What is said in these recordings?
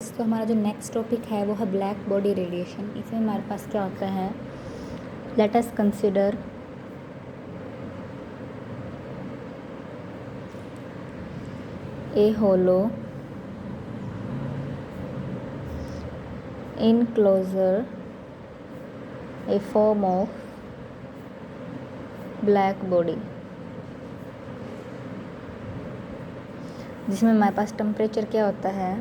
तो हमारा जो नेक्स्ट टॉपिक है वो है ब्लैक बॉडी रेडिएशन। इसमें हमारे पास क्या होता है, let us consider a hollow enclosure, a form of black body, जिसमें हमारे पास टेम्परेचर क्या होता है,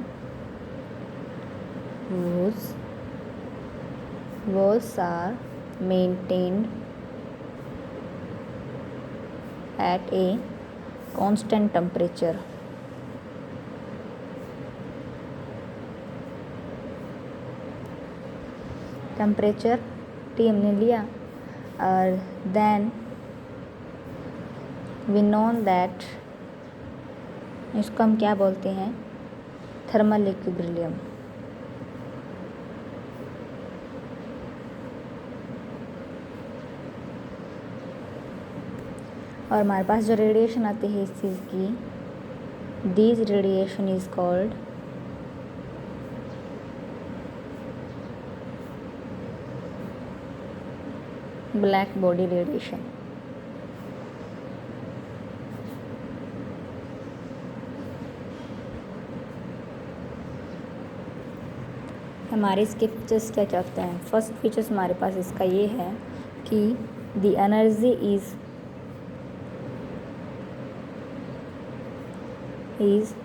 walls are maintained at a constant temperature. Temperature T हमने लिया और देन वी नोन दैट, इसको हम क्या बोलते हैं, थर्मल इक्विलिब्रियम। और हमारे पास जो रेडिएशन आती है इस चीज़ की, this radiation is called black body radiation. हमारे इसके फीचर्स क्या क्या होते हैं। फर्स्ट फीचर्स हमारे पास इसका ये है कि the energy is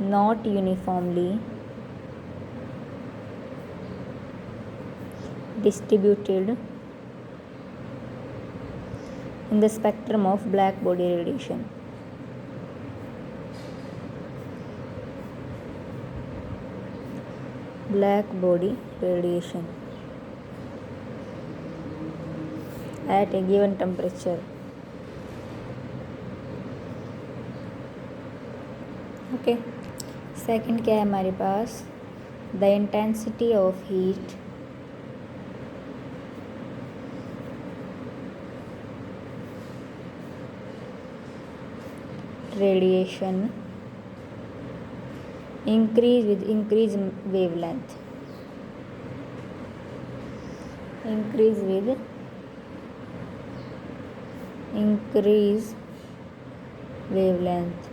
not uniformly distributed in the spectrum of black body radiation. Black body radiation at a given temperature. Okay, second क्या है हमारे पास, the intensity of heat radiation increase with increase wavelength, increase with increase wavelength,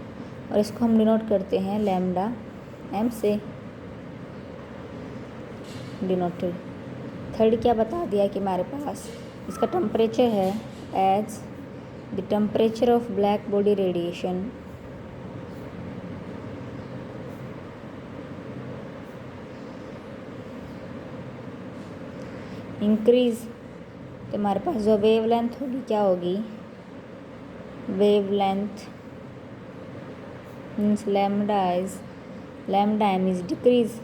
और इसको हम denote करते हैं lambda m से डिनोटेड। थर्ड क्या बता दिया कि हमारे पास इसका टेम्परेचर है as the temperature of black body radiation increase, तो हमारे पास जो वेवलेंथ होगी क्या होगी, wavelength means lambda m is decrease,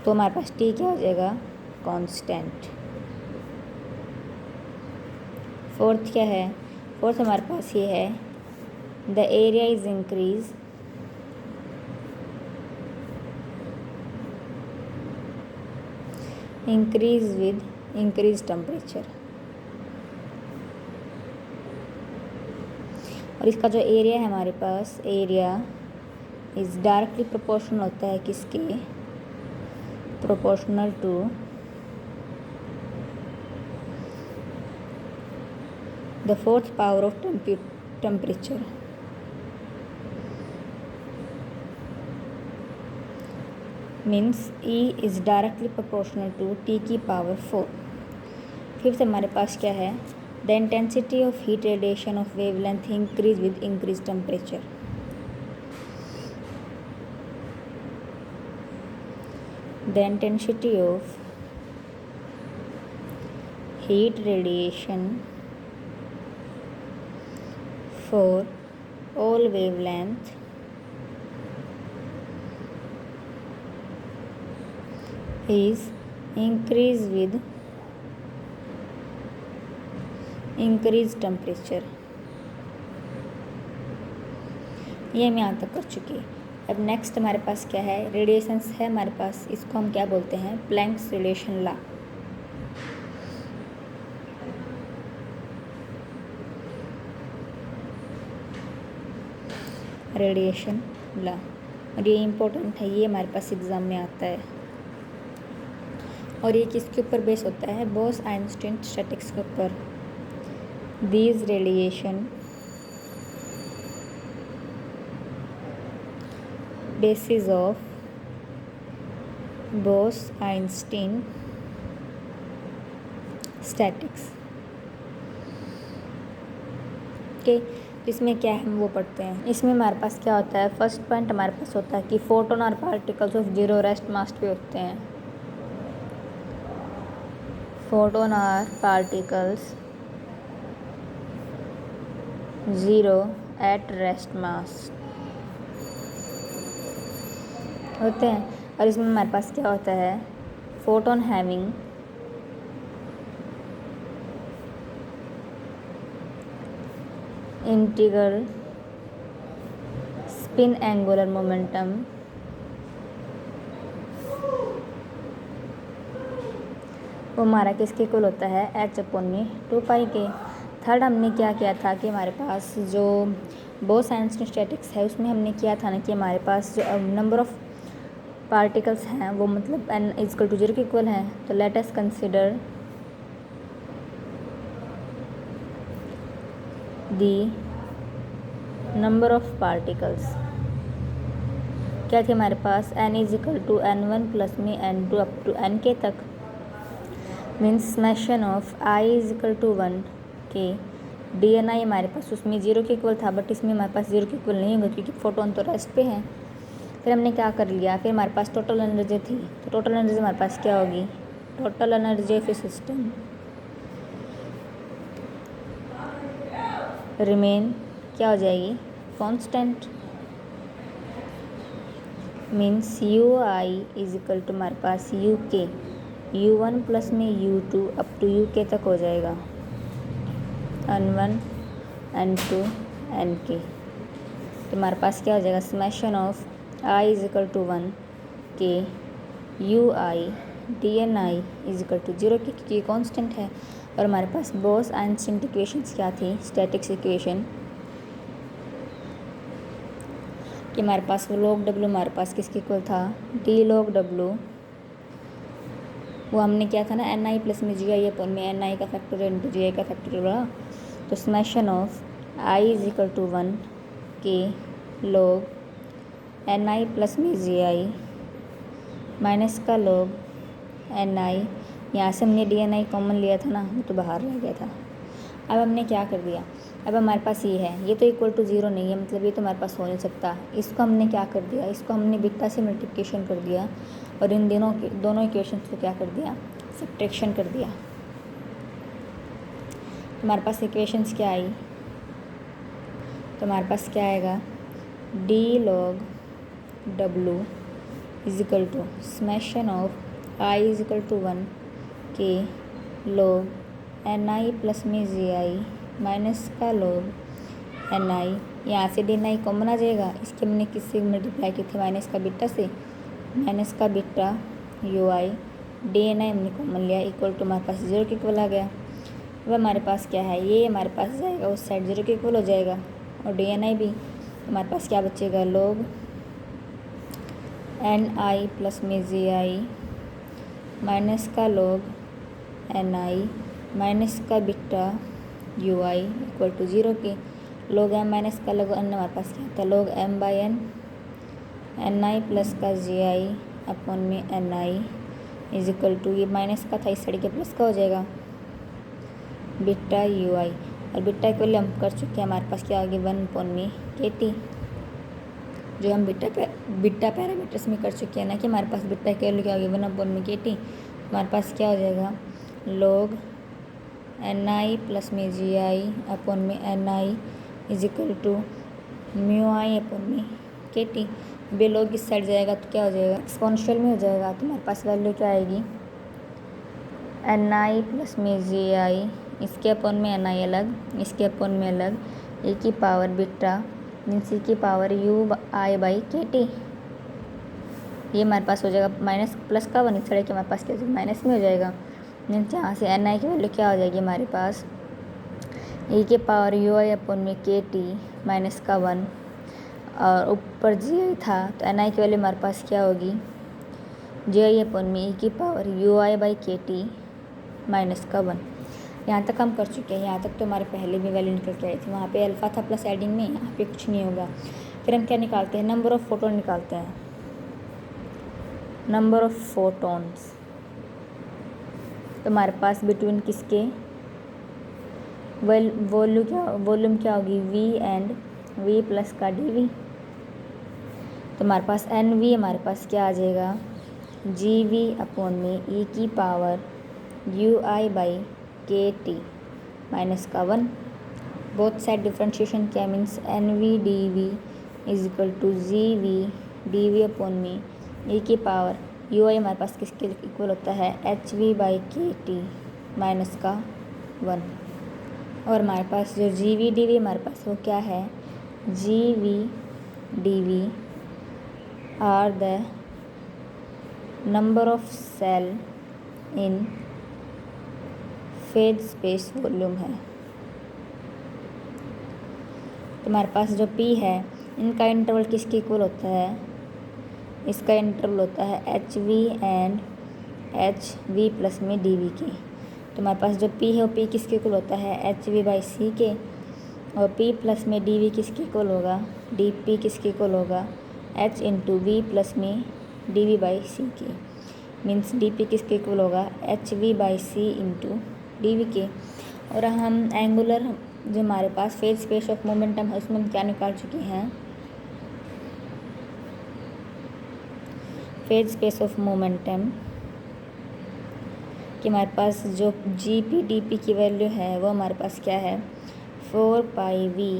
तो हमारे पास T क्या हो जाएगा, कांस्टेंट। फोर्थ क्या है, फोर्थ हमारे पास ये है, the area is increase with increase temperature, और इसका जो एरिया है हमारे पास, एरिया इज डायरेक्टली प्रोपोर्शनल होता है किसके, proportional to the fourth power of temperature. Means E is directly proportional to T की power 4. फिर से हमारे पास क्या है, the intensity of heat radiation of wavelength increase with increased temperature. The intensity of heat radiation for all wavelength is increase with increased temperature। ये हम यहाँ तक कर चुके। अब नेक्स्ट हमारे पास क्या है, रेडिएशंस है हमारे पास, इसको हम क्या बोलते हैं, Planck's radiation law. Radiation law और ये इम्पोर्टेंट है, ये हमारे पास एग्ज़ाम में आता है। और ये किसके ऊपर बेस होता है? बोस-आइंस्टीन स्टैटिक्स के ऊपर। These radiation basis of Bose-Einstein statics। Okay, इसमें क्या है हम वो पढ़ते हैं। इसमें हमारे पास क्या होता है? फर्स्ट पॉइंट हमारे पास होता है कि फोटोन और particles of zero rest mass पे होते हैं। फोटोन और particles zero at rest mass होते हैं। और इसमें हमारे पास क्या होता है? Photon having integral spin angular momentum वो हमारा किसके इक्वल होता है? h/2π के। थर्ड हमने क्या किया था कि हमारे पास जो बोस-आइंस्टीन स्टैटिक्स है उसमें हमने किया था ना कि हमारे पास जो नंबर ऑफ़ पार्टिकल्स हैं वो मतलब n=0 के इक्वल हैं। तो late us consider the number of particles. क्या थी हमारे पास? n=n1 प्लस में n2 अप टू nk तक। मीन्स समेशन ऑफ i=1 के dni हमारे पास उसमें 0 के इक्वल था, बट इसमें हमारे पास 0 के इक्वल नहीं होगा क्योंकि फोटोन तो रेस्ट पे है। फिर हमने क्या कर लिया? फिर हमारे पास टोटल एनर्जी थी, तो टोटल एनर्जी हमारे पास क्या होगी? Total energy of A system remain क्या हो जाएगी? कांस्टेंट। मीन्स UI=, हमारे पास UK U1 प्लस में U2 अप टू UK तक हो जाएगा, N1 N2 Nk। तो हमारे पास क्या हो जाएगा? समेशन ऑफ i=1 के UI dni=0 क्योंकि कांस्टेंट है। और हमारे पास बोस-आइंस्टीन इक्वेशंस क्या थी? स्टैटिक्स इक्वेशन कि हमारे पास log W हमारे पास किसके इक्वल था? d log W। वो हमने क्या था ना ni प्लस में gi/में ni का फैक्टोरियल इंटू gi का फैक्टोरियल हुआ। तो समेशन ऑफ i=1 के log ni प्लस में gi माइनस का log ni। यहाँ से हमने dni कॉमन लिया था ना, वो तो बाहर रह गया था। अब हमने क्या कर दिया? अब हमारे पास ये है, ये तो इक्वल टू 0 नहीं है, मतलब ये तो हमारे पास हो नहीं सकता। इसको हमने क्या कर दिया? इसको हमने बीटा से मल्टीप्लिकेशन कर दिया और इन दोनों इक्वेशंस को क्या कर दिया? सब्ट्रैक्शन कर दिया। हमारे पास इक्वेशंस क्या आई? तो हमारे पास क्या आएगा? d log W equal to summation of i=1 के log ni प्लस में gi माइनस का log ni। यहाँ से dni कॉमन आ जाएगा, इसके हमने किससे मल्टीप्लाई की थी? माइनस का बीटा से, माइनस का बीटा ui dni हमने कॉमन लिया इक्वल टू हमारे पास 0 के इक्वल आ गया। अब हमारे पास क्या है? ये हमारे पास जाएगा उस साइड 0 के इक्वल हो जाएगा और dni भी। हमारे पास क्या बचेगा? log ni प्लस में gi माइनस का log ni माइनस का बीटा ui इक्वल टू 0 के log m माइनस का log n हमारे पास क्या था? log m/n ni प्लस का gi अपॉन में ni इज इक्वल टू, ये माइनस का था इस साइड के प्लस का हो जाएगा, बीटा ui। और बीटा इक्वल हम कर चुके हैं, हमारे पास क्या आ गया? 1 में kt, जो हम बीटा पैरामीटर्स में कर चुके हैं ना कि हमारे पास बीटा इक्वल क्या हो गया? 1 में kt। हमारे पास क्या हो जाएगा? log ni प्लस में gi अपॉन में ni is equal to mu I upon में kt। बे log इस साइड जाएगा तो क्या हो जाएगा? एक्सपोनेंशियल में हो जाएगा। तो हमारे पास वैल्यू क्या आएगी? ni प्लस में gi, इसके अपॉन में ni अलग, इसके अपॉन में अलग, e की पावर बीटा मीन्स e की पावर ui/kt। ये हमारे पास हो जाएगा माइनस प्लस का 1 इस साइड के हमारे पास क्या हो जाएगा? माइनस में हो जाएगा। मीन्स यहाँ से ni की वैल्यू क्या हो जाएगी हमारे पास? e की पावर ui अपॉन में kt माइनस का 1 और ऊपर जी आई था, तो एन आई की वैल्यू हमारे पास क्या होगी, जी आई अपन में ई की power U I by K T minus का 1। यहाँ तक हम कर चुके हैं, यहाँ तक तो हमारे पहले भी वैल्यू निकल के आई थी, वहाँ पे अल्फ़ा था प्लस एडिंग में, यहाँ पे कुछ नहीं होगा। फिर हम क्या निकालते हैं, नंबर ऑफ़ फोटोन निकालते हैं, नंबर ऑफ़ फोटोन्स। तो हमारे पास बिटवीन किसके वॉल्यूम क्या होगी, वी एंड वी प्लस का डी वी। तो हमारे पास एन वी हमारे पास क्या आ जाएगा, जी वी अपॉन में ई की power U I by K T minus का 1। बोथ साइड डिफ्रेंशिएशन क्या means N V D V is equal to G V D V upon में ई की पावर यू आई हमारे पास किसके इक्वल होता है, H V by K T minus का 1। और हमारे पास जो जी वी डी वी हमारे पास वो क्या है, G V D V R the number of cell in phase space volume है। तो हमारे पास जो P है, इनका इंटरवल किसके इक्वल होता है, इसका इंटरवल होता है H we and H we plus में डी वी के। तो हमारे पास जो P है वो P किसके इक्वल होता है, एच वी बाई सी के, और P प्लस में डी वी किसके इक्वल होगा, डी पी किसके इक्वल होगा, एच इंटू वी प्लस में डी वी बाई सी के। मीन्स डी पी किसके इक्वल होगा, H V by C into D V के। और हम एंगुलर जो हमारे पास फेज स्पेस ऑफ मोमेंटम है उसमें हम क्या निकाल चुके हैं, फेज स्पेस ऑफ मोमेंटम कि हमारे पास जो जी पी डी पी की वैल्यू है वो हमारे पास क्या है, 4 pi V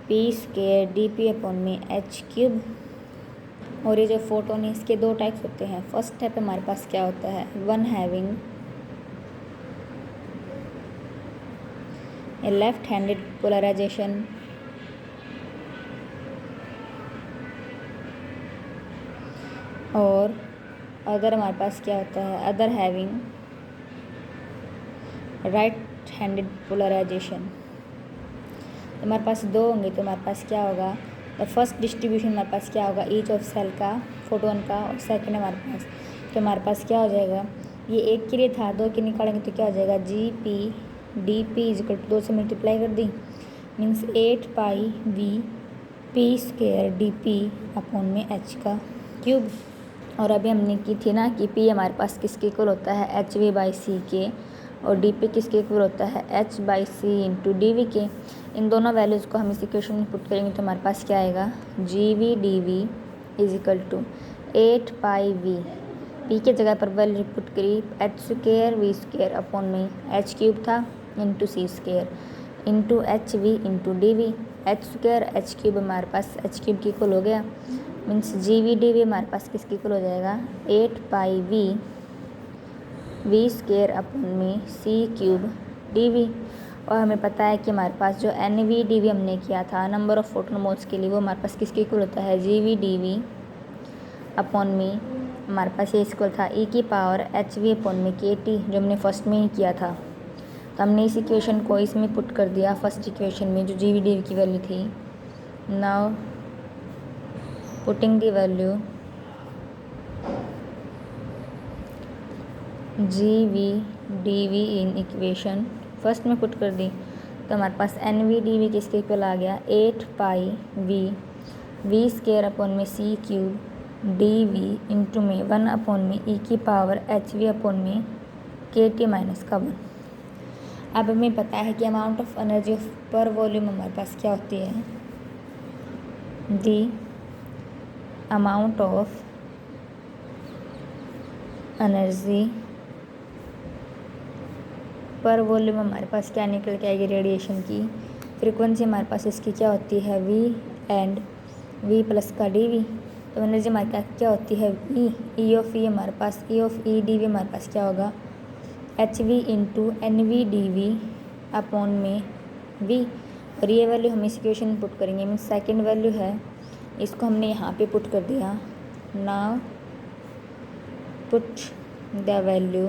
P square D P upon में एच क्यूब। और ये जो फोटोन है इसके दो टाइप्स होते हैं। फर्स्ट टाइप हमारे पास क्या होता है, one having a left handed polarization और अदर हमारे पास क्या होता है, other having right handed polarization. हमारे पास दो होंगे तो हमारे पास क्या होगा, द फर्स्ट डिस्ट्रीब्यूशन हमारे पास क्या होगा, ईच ऑफ सेल का फोटोन का, और सेकंड हमारे पास, तो हमारे पास क्या हो जाएगा, ये एक के लिए था, दो के निकालेंगे तो क्या हो जाएगा, G P D P is equal to 2 से मल्टीप्लाई कर दी, means 8 pi V P square D P upon में एच का क्यूब। और अभी हमने की थी ना कि पी हमारे पास किसके इक्वल होता है, एच वी बाई सी के, और डी पी किसके इक्वल होता है, H by C into D V के। इन दोनों वैल्यूज़ को हम इस इक्वेशन में पुट करेंगे तो हमारे पास क्या आएगा, G V D V is equal to 8 pi V, P के जगह पर वैल्यू पुट करी, H square V square upon में एच क्यूब था into C square into H V into D V. H square H cube हमारे पास H cube की equal हो गया, means G V D V हमारे पास किसकी इक्वल हो जाएगा, 8 पाई वी स्क्वायर अपॉन में सी क्यूब डी वी। और हमें पता है कि हमारे पास जो एन वी डी वी हमने किया था नंबर ऑफ फोटोन मोल्स के लिए, वो हमारे पास किसके इक्वल होता है, G V D V upon में हमारे पास ये इक्वल था ई की पावर एच वी अपॉन में के टी, जो हमने फर्स्ट में ही किया था। तो हमने इस इक्वेशन को इसमें पुट कर दिया फर्स्ट इक्वेशन में जो जी वी डी वी की वैल्यू थी। Now putting the value G V D V in equation first में पुट कर दी, तो हमारे पास एन वी डी वी किसके इक्वल आ गया, 8 पाई वी स्क्वायर अपॉन में C cube D V into में 1 अपॉन में ई की पावर एच वी अपॉन में के टी माइनस का 1। अब हमें पता है कि अमाउंट ऑफ एनर्जी पर वॉल्यूम हमारे पास क्या होती है, दी अमाउंट ऑफ एनर्जी पर वॉल्यूम हमारे पास क्या निकल के आएगी, रेडिएशन की फ्रीक्वेंसी हमारे पास इसकी क्या होती है, वी एंड वी प्लस का डी वी। तो एनर्जी हमारे पास क्या होती है, ई ऑफ ई हमारे पास E of E D V हमारे पास क्या होगा, H V into N V D V upon में वी। और ये वैल्यू हम इस इक्वेशन में पुट करेंगे, मीन्स सेकेंड वैल्यू है, इसको हमने यहाँ पे पुट कर दिया। Now put the value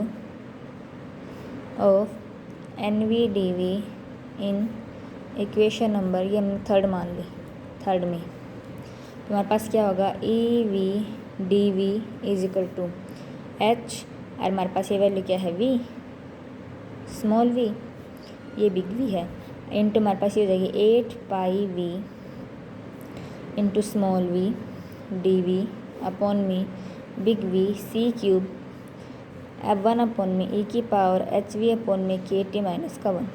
of N V D V in equation number, ये हमने थर्ड मान ली, थर्ड में। तो हमारे पास क्या होगा, E V D V is equal to H, और हमारे पास ये वैल्यू क्या है, वी स्मॉल वी, ये बिग वी है, इंटू हमारे पास ये हो जाएगी 8 pi V into small V D V upon में बिग वी सी क्यूब, अब 1 अपॉन में ई की पावर एच वी अपॉन में के टी माइनस का 1,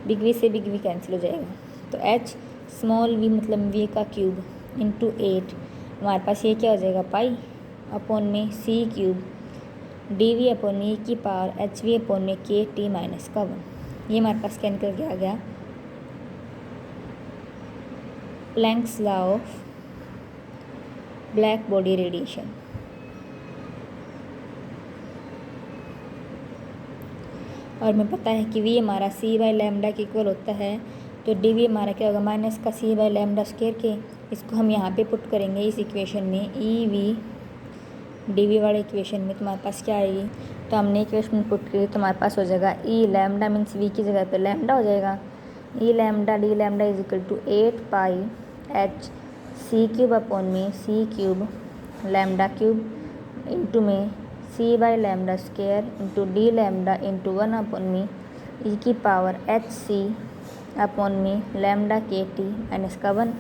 बिग वी से बिग वी कैंसिल हो जाएगा, तो एच स्मॉल वी मतलब वी का क्यूब इंटू 8, हमारे पास ये क्या हो जाएगा, पाई अपॉन में C cube D V upon में ई की पावर एच वी अपॉन में के टी माइनस का 1, ये हमारे पास क्या निकल के आ गया, planks law of black body radiation. और हमें पता है कि वी हमारा सी बाई लैम्डा के इक्वल होता है, तो डी वी हमारा क्या होगा, माइनस का सी बाई लैम्डा स्क्वायर के, इसको हम यहाँ पे पुट करेंगे इस इक्वेशन में, ई वी डी वी वाले इक्वेशन में, तो हमारे पास क्या आएगी, तो हमने इक्वेशन में पुट की तो हमारे पास हो जाएगा ई लैम्डा मीन्स वी की जगह पे लैम्डा हो जाएगा, E lambda D lambda is equal to 8 pi H C cube upon में C cube lambda cube into में C by lambda square into D lambda into 1 upon में E की power H C upon में lambda के T minus का 1,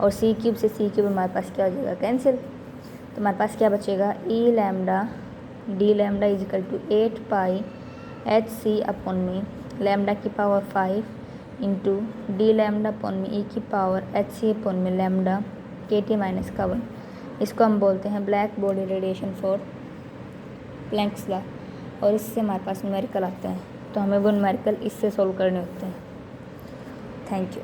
और सी cube से सी cube हमारे पास क्या हो जाएगा, कैंसिल, तो हमारे पास क्या बचेगा, E lambda D lambda is equal to 8 pi H C upon में लैम्डा की power 5 into D lambda upon में ई की पावर एच सी अपॉन में लैम्डा के टी माइनस का 1, इसको हम बोलते हैं black body radiation for Planck's law, और इससे हमारे पास न्यूमेरिकल आते हैं, तो हमें वो न्यूमेरिकल इससे सोल्व करने होते हैं। Thank you.